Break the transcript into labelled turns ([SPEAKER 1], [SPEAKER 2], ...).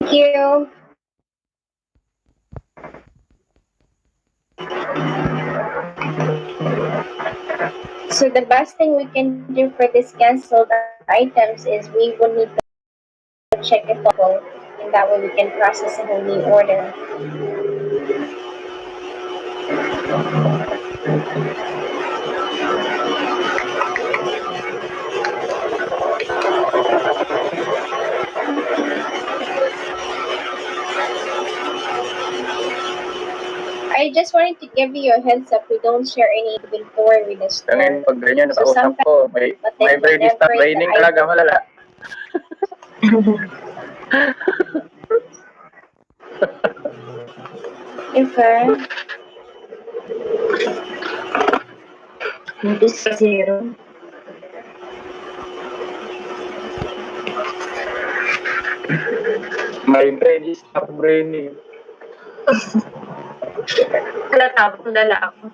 [SPEAKER 1] Thank you. So the best thing we can do for these canceled items is we will need to check if possible, and that way we can process a whole new order. I just wanted to give you a heads up. We don't share any inventory with the store.
[SPEAKER 2] Tangin, pag ganyan,
[SPEAKER 1] So
[SPEAKER 2] nakausap
[SPEAKER 1] sometimes,
[SPEAKER 2] ko, may brain stop
[SPEAKER 1] whenever
[SPEAKER 2] raining
[SPEAKER 1] the
[SPEAKER 2] talaga, malala.
[SPEAKER 1] Okay. This is zero.
[SPEAKER 2] May brain stop raining.
[SPEAKER 1] Wala tapos dala ako.